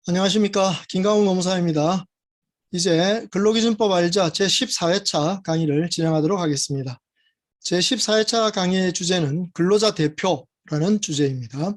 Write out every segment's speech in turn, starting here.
안녕하십니까. 김강욱 노무사입니다. 이제 근로기준법 알자 제14회차 강의를 진행하도록 하겠습니다. 제14회차 강의의 주제는 근로자 대표라는 주제입니다.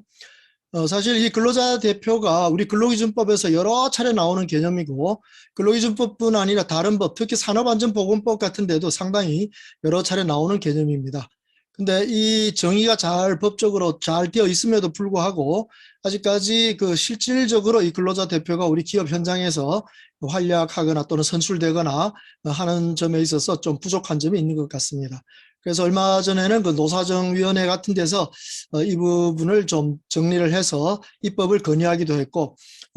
사실 이 근로자 대표가 우리 근로기준법에서 여러 차례 나오는 개념이고, 근로기준법뿐 아니라 다른 법, 특히 산업안전보건법 같은 데도 상당히 여러 차례 나오는 개념입니다. 근데 이 정의가 법적으로 잘 되어 있음에도 불구하고 아직까지 실질적으로 이 근로자 대표가 우리 기업 현장에서 활약하거나 또는 선출되거나 하는 점에 있어서 좀 부족한 점이 있는 것 같습니다. 그래서 얼마 전에는 그 노사정위원회 같은 데서 이 부분을 좀 정리를 해서 입법을 건의하기도 했고,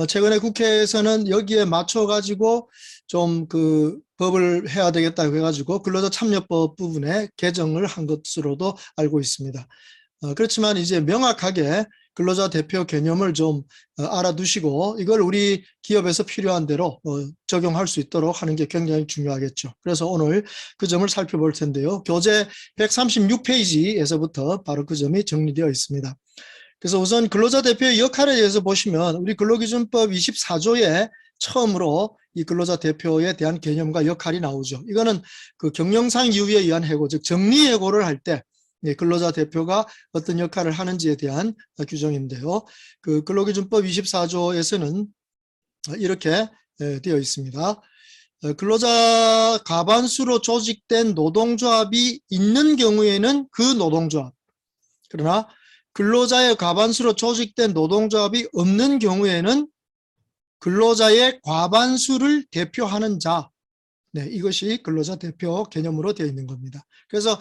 최근에 국회에서는 여기에 맞춰가지고 좀 법을 해야 되겠다 해가지고 근로자 참여법 부분에 개정을 한 것으로도 알고 있습니다. 그렇지만 이제 명확하게 근로자 대표 개념을 좀 알아두시고 이걸 우리 기업에서 필요한 대로 적용할 수 있도록 하는 게 굉장히 중요하겠죠. 그래서 오늘 그 점을 살펴볼 텐데요. 교재 136페이지에서부터 바로 그 점이 정리되어 있습니다. 그래서 우선 근로자 대표의 역할에 대해서 보시면 우리 근로기준법 24조에 처음으로 이 근로자 대표에 대한 개념과 역할이 나오죠. 이거는 그 경영상 이유에 의한 해고, 즉 정리해고를 할 때 근로자 대표가 어떤 역할을 하는지에 대한 규정인데요. 그 근로기준법 24조에서는 이렇게 되어 있습니다. 근로자 과반수로 조직된 노동조합이 있는 경우에는 그 노동조합, 그러나 근로자의 과반수로 조직된 노동조합이 없는 경우에는 근로자의 과반수를 대표하는 자, 이것이 근로자 대표 개념으로 되어 있는 겁니다. 그래서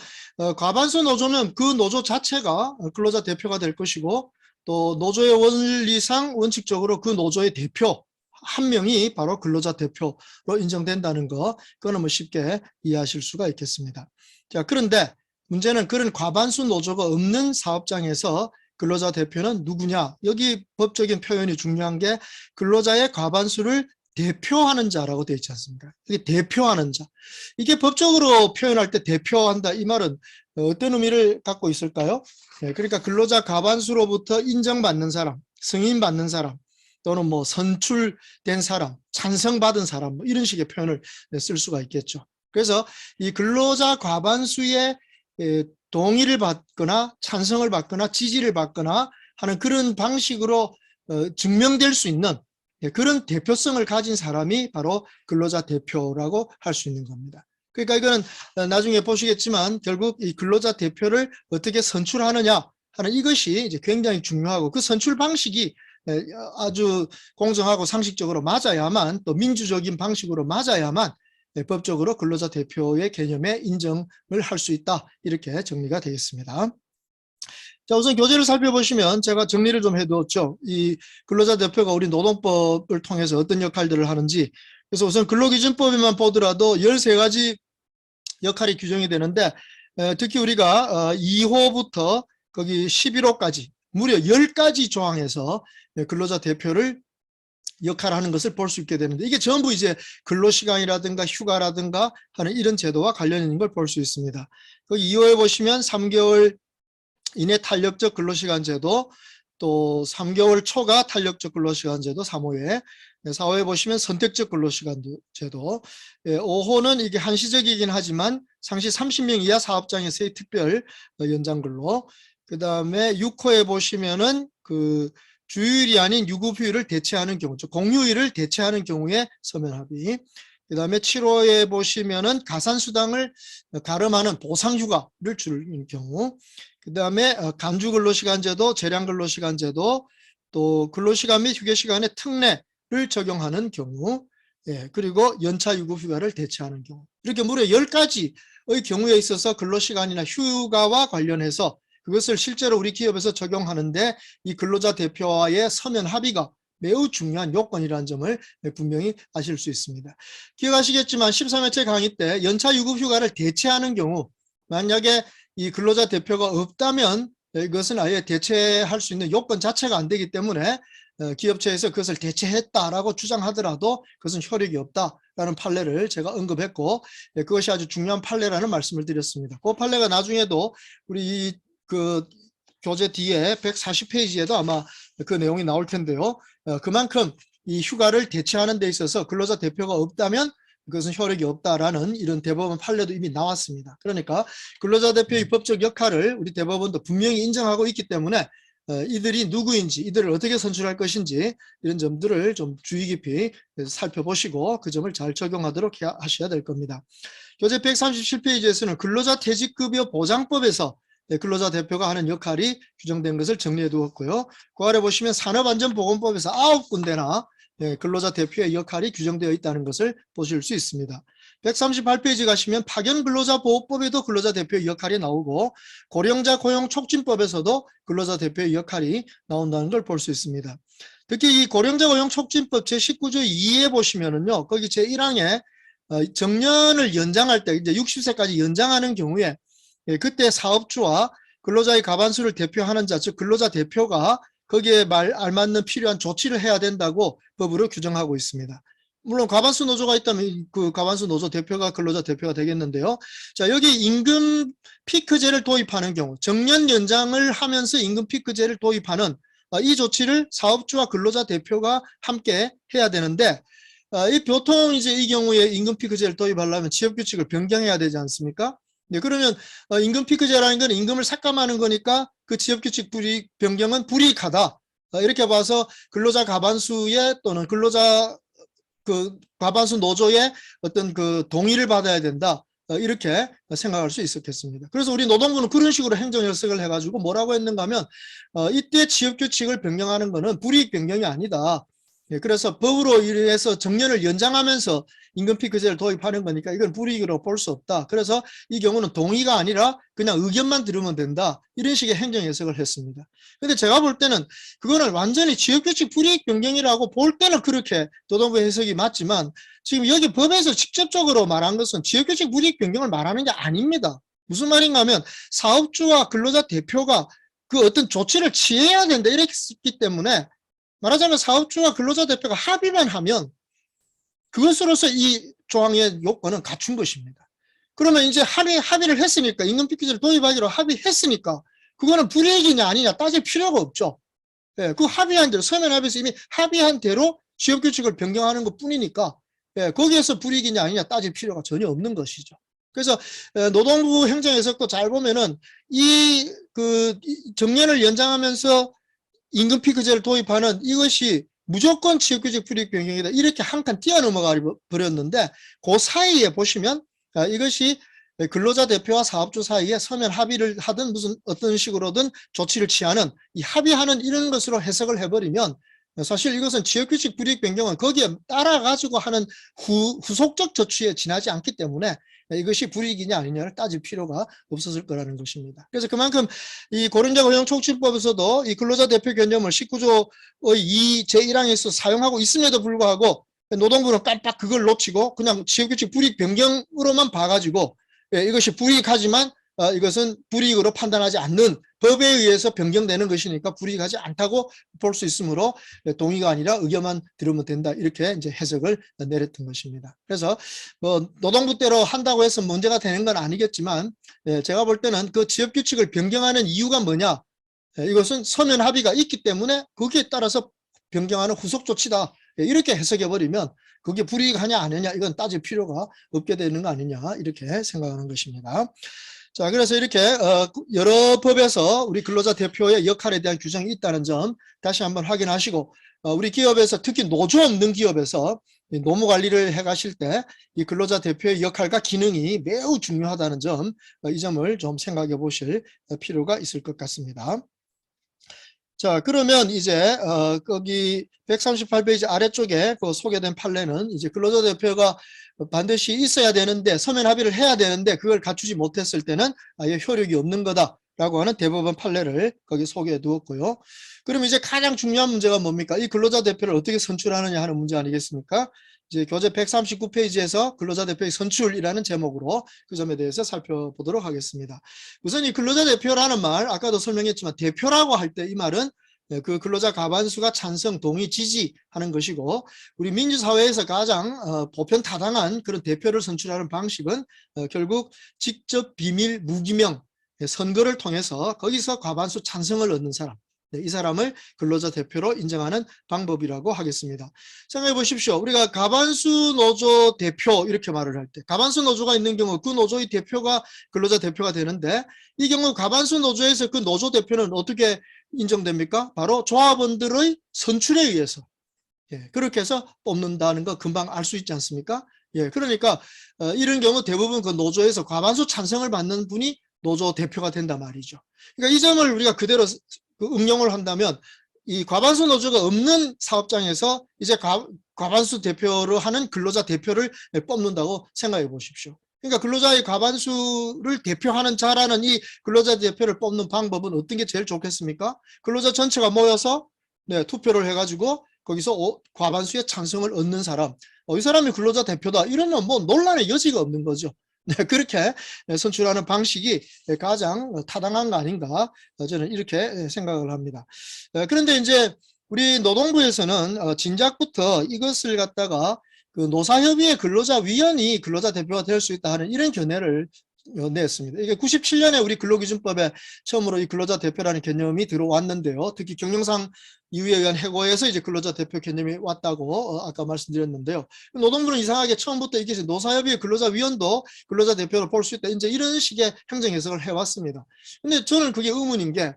과반수 노조는 그 노조 자체가 근로자 대표가 될 것이고, 또 노조의 원리상 원칙적으로 그 노조의 대표 한 명이 바로 근로자 대표로 인정된다는 거, 그거는 뭐 쉽게 이해하실 수가 있겠습니다. 자, 그런데 문제는 그런 과반수 노조가 없는 사업장에서 근로자 대표는 누구냐? 여기 법적인 표현이 중요한 게 근로자의 과반수를 대표하는 자라고 되어 있지 않습니까? 이게 대표하는 자. 이게 법적으로 표현할 때 대표한다, 이 말은 어떤 의미를 갖고 있을까요? 그러니까 근로자 과반수로부터 인정받는 사람, 승인받는 사람, 또는 뭐 선출된 사람, 찬성받은 사람, 뭐 이런 식의 표현을 쓸 수가 있겠죠. 그래서 이 근로자 과반수의 동의를 받거나 찬성을 받거나 지지를 받거나 하는 그런 방식으로 증명될 수 있는 그런 대표성을 가진 사람이 바로 근로자 대표라고 할 수 있는 겁니다. 그러니까 이거는 나중에 보시겠지만 결국 이 근로자 대표를 어떻게 선출하느냐 하는 이것이 이제 굉장히 중요하고, 그 선출 방식이 아주 공정하고 상식적으로 맞아야만, 또 민주적인 방식으로 맞아야만 법적으로 근로자 대표의 개념에 인정을 할 수 있다, 이렇게 정리가 되겠습니다. 자, 우선 교재를 살펴보시면 제가 정리를 좀 해두었죠. 이 근로자 대표가 우리 노동법을 통해서 어떤 역할들을 하는지. 그래서 우선 근로기준법에만 보더라도 13가지 역할이 규정이 되는데, 특히 우리가 2호부터 거기 11호까지 무려 10가지 조항에서 근로자 대표를 역할하는 것을 볼 수 있게 되는데, 이게 전부 이제 근로시간이라든가 휴가라든가 하는 이런 제도와 관련 있는 걸 볼 수 있습니다. 거기 2호에 보시면 3개월 이내 탄력적 근로시간 제도, 또 3개월 초과 탄력적 근로시간 제도 3호에, 4호에 보시면 선택적 근로시간 제도, 5호는 이게 한시적이긴 하지만 상시 30명 이하 사업장에서의 특별 연장 근로, 그 다음에 6호에 보시면은 그 주휴일이 아닌 유급휴일을 대체하는 경우, 즉 공휴일을 대체하는 경우에 서면 합의, 그 다음에 7호에 보시면은 가산수당을 가름하는 보상휴가를 주는 경우, 그 다음에 간주근로시간제도, 재량근로시간제도, 또 근로시간 및 휴게시간의 특례를 적용하는 경우, 그리고 연차유급휴가를 대체하는 경우, 이렇게 무려 10가지의 경우에 있어서 근로시간이나 휴가와 관련해서 그것을 실제로 우리 기업에서 적용하는데 이 근로자 대표와의 서면 합의가 매우 중요한 요건이라는 점을 분명히 아실 수 있습니다. 기억하시겠지만 13회째 강의 때 연차유급휴가를 대체하는 경우, 만약에 이 근로자 대표가 없다면 이것은 아예 대체할 수 있는 요건 자체가 안 되기 때문에 기업체에서 그것을 대체했다라고 주장하더라도 그것은 효력이 없다라는 판례를 제가 언급했고, 그것이 아주 중요한 판례라는 말씀을 드렸습니다. 그 판례가 나중에도 우리 그 교재 뒤에 140페이지에도 아마 그 내용이 나올 텐데요. 그만큼 이 휴가를 대체하는 데 있어서 근로자 대표가 없다면 그것은 효력이 없다라는 이런 대법원 판례도 이미 나왔습니다. 그러니까 근로자 대표의 법적 역할을 우리 대법원도 분명히 인정하고 있기 때문에 이들이 누구인지, 이들을 어떻게 선출할 것인지 이런 점들을 좀 주의 깊이 살펴보시고 그 점을 잘 적용하도록 하셔야 될 겁니다. 교재 137페이지에서는 근로자 퇴직급여 보장법에서 근로자 대표가 하는 역할이 규정된 것을 정리해 두었고요. 그 아래 보시면 산업안전보건법에서 9군데나 근로자 대표의 역할이 규정되어 있다는 것을 보실 수 있습니다. 138페이지 가시면 파견근로자보호법에도 근로자 대표의 역할이 나오고 고령자 고용촉진법에서도 근로자 대표의 역할이 나온다는 걸 볼 수 있습니다. 특히 이 고령자 고용촉진법 제19조 2에 보시면은요, 거기 제1항에 정년을 연장할 때 이제 60세까지 연장하는 경우에 그때 사업주와 근로자의 과반수를 대표하는 자, 즉 근로자 대표가 거기에 알맞는 필요한 조치를 해야 된다고 법으로 규정하고 있습니다. 물론 과반수 노조가 있다면 그 과반수 노조 대표가 근로자 대표가 되겠는데요. 자, 여기 임금 피크제를 도입하는 경우, 정년 연장을 하면서 임금 피크제를 도입하는 이 조치를 사업주와 근로자 대표가 함께 해야 되는데, 보통 이제 이 경우에 임금 피크제를 도입하려면 취업 규칙을 변경해야 되지 않습니까? 네, 그러면 임금 피크제라는 건 임금을 삭감하는 거니까 그 취업 규칙 변경은 불이익하다. 이렇게 봐서 근로자 과반수의 또는 근로자 그 과반수 노조의 어떤 그 동의를 받아야 된다. 이렇게 생각할 수 있었겠습니다. 그래서 우리 노동부는 그런 식으로 행정해석을 해가지고 뭐라고 했는가 하면 이때 취업규칙을 변경하는 것은 불이익 변경이 아니다. 그래서 법으로 인해서 정년을 연장하면서 임금 피크제를 도입하는 거니까 이건 불이익으로 볼 수 없다. 그래서 이 경우는 동의가 아니라 그냥 의견만 들으면 된다. 이런 식의 행정해석을 했습니다. 근데 제가 볼 때는 그거는 완전히 취업규칙 불이익 변경이라고 볼 때는 그렇게 노동부 해석이 맞지만 지금 여기 법에서 직접적으로 말한 것은 취업규칙 불이익 변경을 말하는 게 아닙니다. 무슨 말인가 하면 사업주와 근로자 대표가 그 어떤 조치를 취해야 된다 이렇게 했기 때문에 말하자면 사업주와 근로자 대표가 합의만 하면 그것으로서 이 조항의 요건은 갖춘 것입니다. 그러면 이제 합의를 했으니까 임금 피크제를 도입하기로 합의했으니까 그거는 불이익이냐 아니냐 따질 필요가 없죠. 그 합의한 대로 서면 합의에서 이미 합의한 대로 취업규칙을 변경하는 것 뿐이니까 거기에서 불이익이냐 아니냐 따질 필요가 전혀 없는 것이죠. 그래서 노동부 행정해석도 잘 보면은 이 정년을 연장하면서 임금 피크제를 도입하는 이것이 무조건 취업규칙 불이익 변경이다 이렇게 한 칸 뛰어넘어가 버렸는데 그 사이에 보시면 이것이 근로자 대표와 사업주 사이에 서면 합의를 하든 무슨 어떤 식으로든 조치를 취하는 이 합의하는 이런 것으로 해석을 해버리면 사실 이것은 취업규칙 불이익 변경은 거기에 따라 가지고 하는 후속적 조치에 지나지 않기 때문에 이것이 불이익이냐 아니냐를 따질 필요가 없었을 거라는 것입니다. 그래서 그만큼 이 고령자 고용촉진법에서도 이 근로자 대표 개념을 19조의 2 제1항에서 사용하고 있음에도 불구하고 노동부는 깜빡 그걸 놓치고 그냥 취업규칙 불이익 변경으로만 봐가지고 이것이 불이익하지만 이것은 불이익으로 판단하지 않는 법에 의해서 변경되는 것이니까 불이익하지 않다고 볼 수 있으므로 동의가 아니라 의견만 들으면 된다 이렇게 이제 해석을 내렸던 것입니다. 그래서 뭐 노동부 대로 한다고 해서 문제가 되는 건 아니겠지만 제가 볼 때는 그 취업규칙을 변경하는 이유가 뭐냐 이것은 서면 합의가 있기 때문에 거기에 따라서 변경하는 후속 조치다 이렇게 해석해 버리면 그게 불이익하냐 아니냐 이건 따질 필요가 없게 되는 거 아니냐 이렇게 생각하는 것입니다. 자, 그래서 이렇게 여러 법에서 우리 근로자 대표의 역할에 대한 규정이 있다는 점 다시 한번 확인하시고 우리 기업에서 특히 노조 없는 기업에서 노무 관리를 해 가실 때 이 근로자 대표의 역할과 기능이 매우 중요하다는 점, 이 점을 좀 생각해 보실 필요가 있을 것 같습니다. 자, 그러면 이제 거기 138페이지 아래쪽에 그 소개된 판례는 이제 근로자 대표가 반드시 있어야 되는데 서면 합의를 해야 되는데 그걸 갖추지 못했을 때는 아예 효력이 없는 거다라고 하는 대법원 판례를 거기 소개해 두었고요. 그럼 이제 가장 중요한 문제가 뭡니까? 이 근로자 대표를 어떻게 선출하느냐 하는 문제 아니겠습니까? 이제 교재 139페이지에서 근로자 대표의 선출이라는 제목으로 그 점에 대해서 살펴보도록 하겠습니다. 우선 이 근로자 대표라는 말 아까도 설명했지만 대표라고 할 때 이 말은 그 근로자 과반수가 찬성, 동의, 지지하는 것이고 우리 민주사회에서 가장 보편타당한 그런 대표를 선출하는 방식은 결국 직접 비밀 무기명 선거를 통해서 거기서 과반수 찬성을 얻는 사람 네, 이 사람을 근로자 대표로 인정하는 방법이라고 하겠습니다. 생각해 보십시오. 우리가 가반수 노조 대표 이렇게 말을 할 때 가반수 노조가 있는 경우 그 노조의 대표가 근로자 대표가 되는데 이 경우 가반수 노조에서 그 노조 대표는 어떻게 인정됩니까? 바로 조합원들의 선출에 의해서 그렇게 해서 뽑는다는 거 금방 알 수 있지 않습니까? 그러니까 이런 경우 대부분 그 노조에서 과반수 찬성을 받는 분이 노조 대표가 된단 말이죠. 그러니까 이 점을 우리가 그대로 응용을 한다면 이 과반수 노조가 없는 사업장에서 이제 과반수 대표를 하는 근로자 대표를 뽑는다고 생각해 보십시오. 그러니까 근로자의 과반수를 대표하는 자라는 이 근로자 대표를 뽑는 방법은 어떤 게 제일 좋겠습니까? 근로자 전체가 모여서 투표를 해가지고 거기서 과반수의 찬성을 얻는 사람, 이 사람이 근로자 대표다 이러면 뭐 논란의 여지가 없는 거죠. 그렇게 선출하는 방식이 가장 타당한 거 아닌가 저는 이렇게 생각을 합니다. 그런데 이제 우리 노동부에서는 진작부터 이것을 갖다가 그 노사협의회 근로자위원이 근로자 대표가 될 수 있다 하는 이런 견해를 냈습니다. 이게 97년에 우리 근로기준법에 처음으로 이 근로자 대표라는 개념이 들어왔는데요. 특히 경영상 이유에 의한 해고에서 이제 근로자 대표 개념이 왔다고 아까 말씀드렸는데요. 노동부는 이상하게 처음부터 이게 노사협의회 근로자위원도 근로자 대표를 볼 수 있다. 이제 이런 식의 행정 해석을 해왔습니다. 근데 저는 그게 의문인 게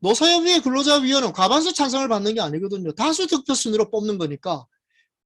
노사협의회 근로자위원은 과반수 찬성을 받는 게 아니거든요. 다수 득표순으로 뽑는 거니까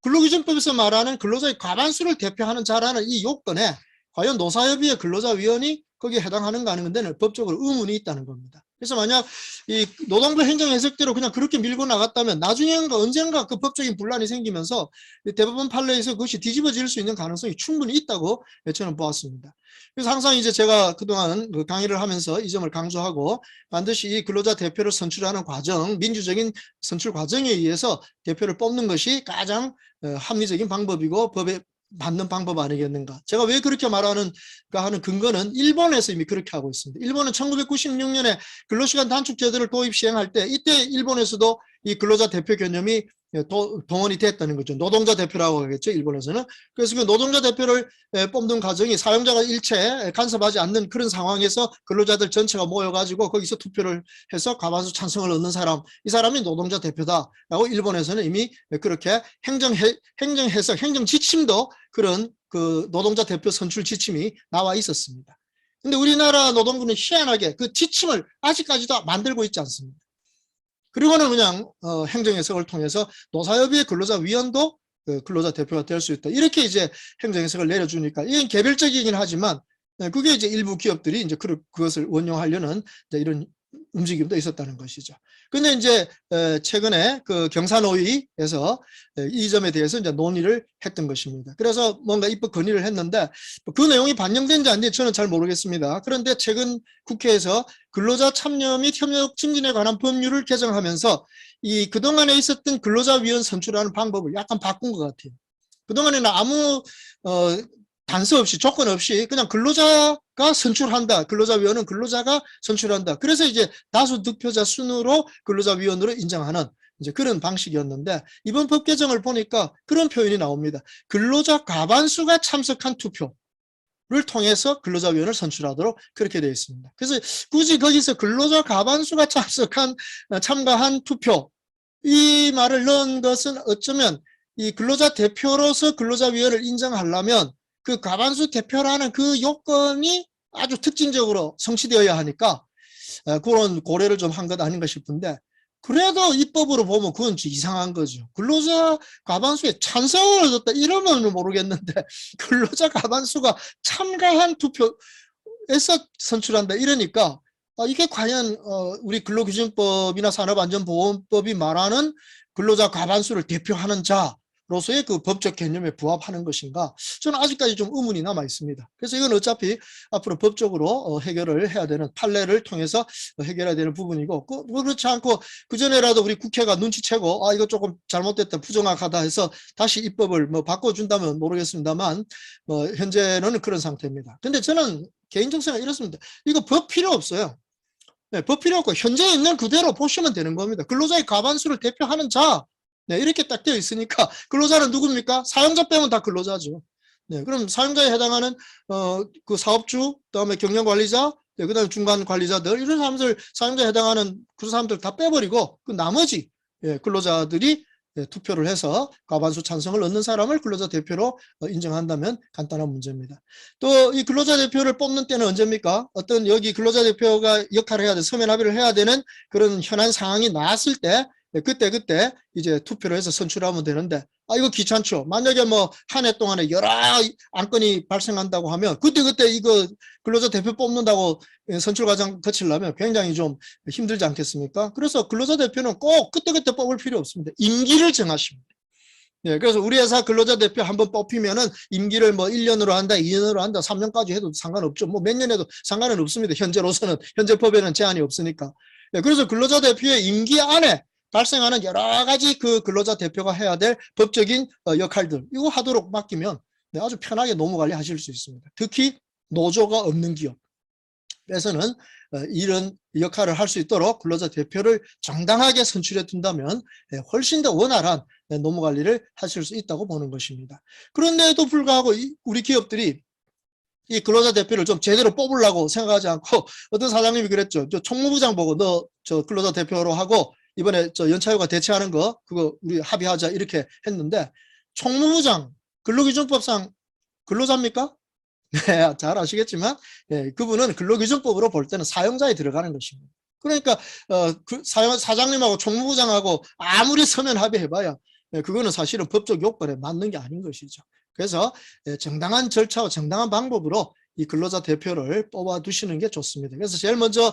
근로기준법에서 말하는 근로자의 과반수를 대표하는 자라는 이 요건에 과연 노사협의회 근로자위원이 거기에 해당하는가 하는 데는 법적으로 의문이 있다는 겁니다. 그래서 만약 이 노동부 행정 해석대로 그냥 그렇게 밀고 나갔다면 나중엔가 언젠가 그 법적인 분란이 생기면서 대법원 판례에서 그것이 뒤집어질 수 있는 가능성이 충분히 있다고 저는 보았습니다. 그래서 항상 이제 제가 그동안 그 강의를 하면서 이 점을 강조하고 반드시 이 근로자 대표를 선출하는 과정, 민주적인 선출 과정에 의해서 대표를 뽑는 것이 가장 합리적인 방법이고 법에 맞는 방법 아니겠는가. 제가 왜 그렇게 말하는가 하는 근거는 일본에서 이미 그렇게 하고 있습니다. 일본은 1996년에 근로시간 단축 제도를 도입 시행할 때 이때 일본에서도 이 근로자 대표 개념이 동원이 됐다는 거죠. 노동자 대표라고 하겠죠, 일본에서는. 그래서 그 노동자 대표를 뽑는 과정이 사용자가 일체 간섭하지 않는 그런 상황에서 근로자들 전체가 모여가지고 거기서 투표를 해서 과반수 찬성을 얻는 사람, 이 사람이 노동자 대표다라고 일본에서는 이미 그렇게 행정 해석, 행정 지침도 그런 그 노동자 대표 선출 지침이 나와 있었습니다. 근데 우리나라 노동부는 희한하게 그 지침을 아직까지도 만들고 있지 않습니다. 그리고는 그냥 행정해석을 통해서 노사협의회 근로자위원도 근로자 대표가 될 수 있다. 이렇게 이제 행정해석을 내려주니까 이건 개별적이긴 하지만 그게 이제 일부 기업들이 이제 그것을 원용하려는 이제 이런 움직임도 있었다는 것이죠. 근데 이제 최근에 그 경사노위에서 이 점에 대해서 이제 논의를 했던 것입니다. 그래서 뭔가 입법 건의를 했는데 그 내용이 반영된지 안 된지 저는 잘 모르겠습니다. 그런데 최근 국회에서 근로자 참여 및 협력 증진에 관한 법률을 개정하면서 이 그동안에 있었던 근로자위원 선출하는 방법을 약간 바꾼 것 같아요. 그동안에는 아무 단서 없이 조건 없이 그냥 근로자가 선출한다. 근로자위원은 근로자가 선출한다. 그래서 이제 다수 득표자 순으로 근로자위원으로 인정하는 이제 그런 방식이었는데 이번 법 개정을 보니까 그런 표현이 나옵니다. 근로자 과반수가 참석한 투표를 통해서 근로자위원을 선출하도록 그렇게 되어 있습니다. 그래서 굳이 거기서 근로자 과반수가 참가한 투표 이 말을 넣은 것은 어쩌면 이 근로자 대표로서 근로자위원을 인정하려면 그 과반수 대표라는 그 요건이 아주 특징적으로 성취되어야 하니까 그런 고려를 좀 한 것 아닌가 싶은데 그래도 입법으로 보면 그건 좀 이상한 거죠. 근로자 과반수에 찬성을 얻었다 이러면 모르겠는데 근로자 과반수가 참가한 투표에서 선출한다 이러니까 이게 과연 우리 근로기준법이나 산업안전보건법이 말하는 근로자 과반수를 대표하는 자로서의 그 법적 개념에 부합하는 것인가? 저는 아직까지 좀 의문이 남아 있습니다. 그래서 이건 어차피 앞으로 법적으로 해결을 해야 되는 판례를 통해서 해결해야 되는 부분이고 그렇지 않고 그전에라도 우리 국회가 눈치채고 이거 조금 잘못됐다 부정확하다 해서 다시 입법을 뭐 바꿔준다면 모르겠습니다만 현재는 그런 상태입니다. 근데 저는 개인적 생각 이렇습니다. 이거 법 필요 없어요. 네, 법 필요 없고 현재 있는 그대로 보시면 되는 겁니다. 근로자의 과반수를 대표하는 자 이렇게 딱 되어 있으니까 근로자는 누굽니까? 사용자 빼면 다 근로자죠. 그럼 사용자에 해당하는 그 사업주, 그다음에 경영관리자, 그다음에 중간 관리자들 이런 사람들 해당하는 그 사람들 다 빼버리고 그 나머지 근로자들이 투표를 해서 과반수 찬성을 얻는 사람을 근로자 대표로 인정한다면 간단한 문제입니다. 또 이 근로자 대표를 뽑는 때는 언제입니까? 어떤 여기 근로자 대표가 역할을 해야 돼, 서면 합의를 해야 되는 그런 현안 상황이 나왔을 때 그때 이제 투표를 해서 선출하면 되는데 이거 귀찮죠. 만약에 뭐 한 해 동안에 여러 안건이 발생한다고 하면 그때 이거 근로자 대표 뽑는다고 선출 과정 거치려면 굉장히 좀 힘들지 않겠습니까? 그래서 근로자 대표는 꼭 그때 뽑을 필요 없습니다. 임기를 정하십니다. 그래서 우리 회사 근로자 대표 한번 뽑히면은 임기를 뭐 1년으로 한다, 2년으로 한다, 3년까지 해도 상관없죠. 뭐 몇 년 해도 상관은 없습니다. 현재 법에는 제한이 없으니까. 그래서 근로자 대표의 임기 안에 발생하는 여러 가지 그 근로자 대표가 해야 될 법적인 역할들 이거 하도록 맡기면 아주 편하게 노무 관리하실 수 있습니다. 특히 노조가 없는 기업에서는 이런 역할을 할 수 있도록 근로자 대표를 정당하게 선출해 둔다면 훨씬 더 원활한 노무 관리를 하실 수 있다고 보는 것입니다. 그런데도 불구하고 우리 기업들이 이 근로자 대표를 좀 제대로 뽑으려고 생각하지 않고 어떤 사장님이 그랬죠. 저 총무부장 보고 너 저 근로자 대표로 하고 이번에 저 연차휴가 대체하는 거 그거 우리 합의하자 이렇게 했는데 총무부장 근로기준법상 근로자입니까? 네, 잘 아시겠지만 그분은 근로기준법으로 볼 때는 사용자에 들어가는 것입니다. 그러니까 사장님하고 총무부장하고 아무리 서면 합의해봐야 그거는 사실은 법적 요건에 맞는 게 아닌 것이죠. 그래서 정당한 절차와 정당한 방법으로 이 근로자 대표를 뽑아 두시는 게 좋습니다. 그래서 제일 먼저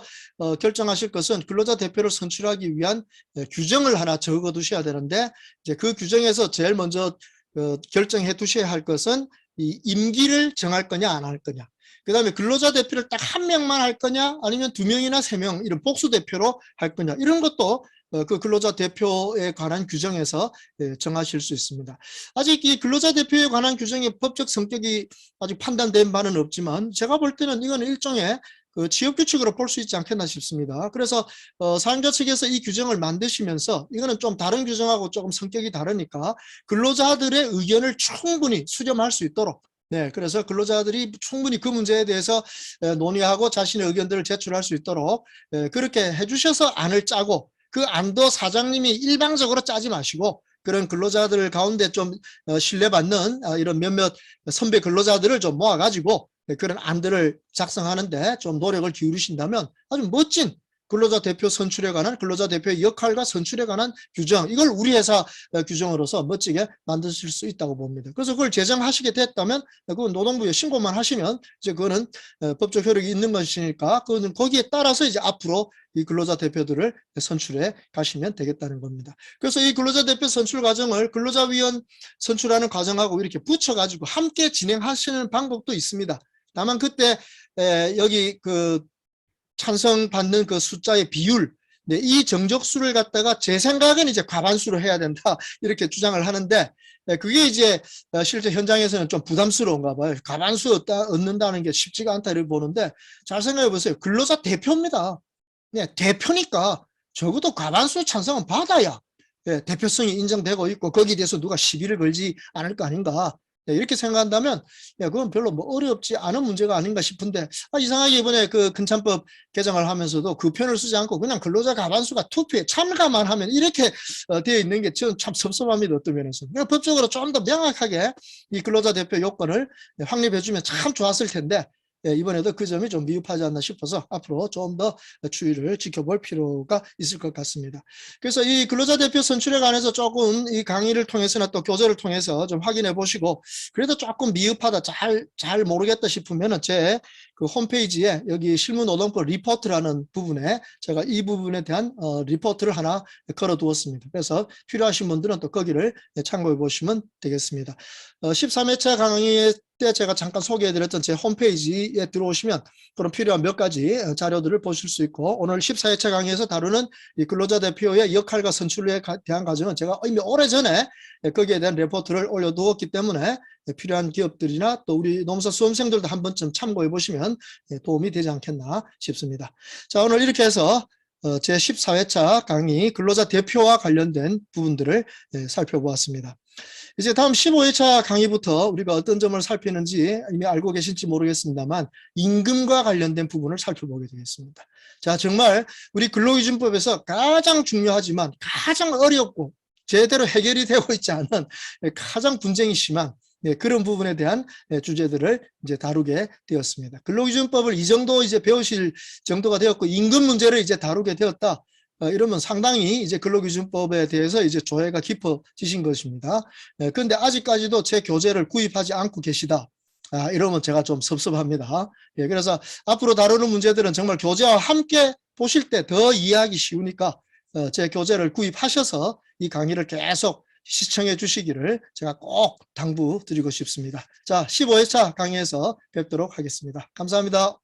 결정하실 것은 근로자 대표를 선출하기 위한 규정을 하나 적어 두셔야 되는데 이제 그 규정에서 제일 먼저 결정해 두셔야 할 것은 이 임기를 정할 거냐 안 할 거냐. 그 다음에 근로자 대표를 딱 한 명만 할 거냐 아니면 2명이나 3명 이런 복수 대표로 할 거냐 이런 것도 그 근로자 대표에 관한 규정에서 정하실 수 있습니다. 아직 이 근로자 대표에 관한 규정의 법적 성격이 아직 판단된 바는 없지만 제가 볼 때는 이거는 일종의 그 취업규칙으로 볼 수 있지 않겠나 싶습니다. 그래서 사용자 측에서 이 규정을 만드시면서 이거는 좀 다른 규정하고 조금 성격이 다르니까 근로자들의 의견을 충분히 수렴할 수 있도록 그래서 근로자들이 충분히 그 문제에 대해서 논의하고 자신의 의견들을 제출할 수 있도록 그렇게 해주셔서 안을 짜고 그 안도 사장님이 일방적으로 짜지 마시고 그런 근로자들 가운데 좀 신뢰받는 이런 몇몇 선배 근로자들을 좀 모아가지고 그런 안들을 작성하는데 좀 노력을 기울이신다면 아주 멋진 근로자 대표 선출에 관한 근로자 대표의 역할과 선출에 관한 규정 이걸 우리 회사 규정으로서 멋지게 만드실 수 있다고 봅니다. 그래서 그걸 제정하시게 됐다면 그건 노동부에 신고만 하시면 이제 그거는 법적 효력이 있는 것이니까 그거는 거기에 따라서 이제 앞으로 이 근로자 대표들을 선출해 가시면 되겠다는 겁니다. 그래서 이 근로자 대표 선출 과정을 근로자위원 선출하는 과정하고 이렇게 붙여가지고 함께 진행하시는 방법도 있습니다. 다만 그때 여기 그 찬성받는 그 숫자의 비율, 이 정적수를 갖다가 제 생각은 이제 과반수로 해야 된다 이렇게 주장을 하는데 그게 이제 실제 현장에서는 좀 부담스러운가 봐요. 과반수 얻는다는 게 쉽지가 않다 이렇게 보는데 잘 생각해 보세요. 근로자 대표입니다. 대표니까 적어도 과반수 찬성은 받아야 대표성이 인정되고 있고 거기에 대해서 누가 시비를 걸지 않을 거 아닌가. 이렇게 생각한다면 그건 별로 뭐 어렵지 않은 문제가 아닌가 싶은데 이상하게 이번에 그 근참법 개정을 하면서도 그 표현을 쓰지 않고 그냥 근로자 과반수가 투표에 참가만 하면 이렇게 되어 있는 게 저는 참 섭섭합니다. 어떤 면에서. 그러니까 법적으로 좀 더 명확하게 이 근로자 대표 요건을 확립해 주면 참 좋았을 텐데 이번에도 그 점이 좀 미흡하지 않나 싶어서 앞으로 좀 더 추이를 지켜볼 필요가 있을 것 같습니다. 그래서 이 근로자 대표 선출에 관해서 조금 이 강의를 통해서나 또 교재를 통해서 좀 확인해 보시고 그래도 조금 미흡하다 잘 모르겠다 싶으면은 제 그 홈페이지에 여기 실무노동법 리포트라는 부분에 제가 이 부분에 대한 리포트를 하나 걸어 두었습니다. 그래서 필요하신 분들은 또 거기를 참고해 보시면 되겠습니다. 13회차 강의 때 제가 잠깐 소개해드렸던 제 홈페이지에 들어오시면 그런 필요한 몇 가지 자료들을 보실 수 있고 오늘 14회차 강의에서 다루는 이 근로자 대표의 역할과 선출에 대한 과정은 제가 이미 오래전에 거기에 대한 레포트를 올려두었기 때문에 필요한 기업들이나 또 우리 노무사 수험생들도 한 번쯤 참고해 보시면 도움이 되지 않겠나 싶습니다. 자, 오늘 이렇게 해서 제 14회차 강의 근로자 대표와 관련된 부분들을 살펴보았습니다. 이제 다음 15회차 강의부터 우리가 어떤 점을 살피는지 이미 알고 계실지 모르겠습니다만 임금과 관련된 부분을 살펴보게 되겠습니다. 자, 정말 우리 근로기준법에서 가장 중요하지만 가장 어렵고 제대로 해결이 되고 있지 않은 가장 분쟁이 심한 그런 부분에 대한 주제들을 이제 다루게 되었습니다. 근로기준법을 이 정도 이제 배우실 정도가 되었고 임금 문제를 이제 다루게 되었다. 이러면 상당히 이제 근로기준법에 대해서 이제 조예가 깊어지신 것입니다. 그런데 아직까지도 제 교재를 구입하지 않고 계시다. 이러면 제가 좀 섭섭합니다. 그래서 앞으로 다루는 문제들은 정말 교재와 함께 보실 때 더 이해하기 쉬우니까 제 교재를 구입하셔서 이 강의를 계속 시청해 주시기를 제가 꼭 당부드리고 싶습니다. 자, 15회차 강의에서 뵙도록 하겠습니다. 감사합니다.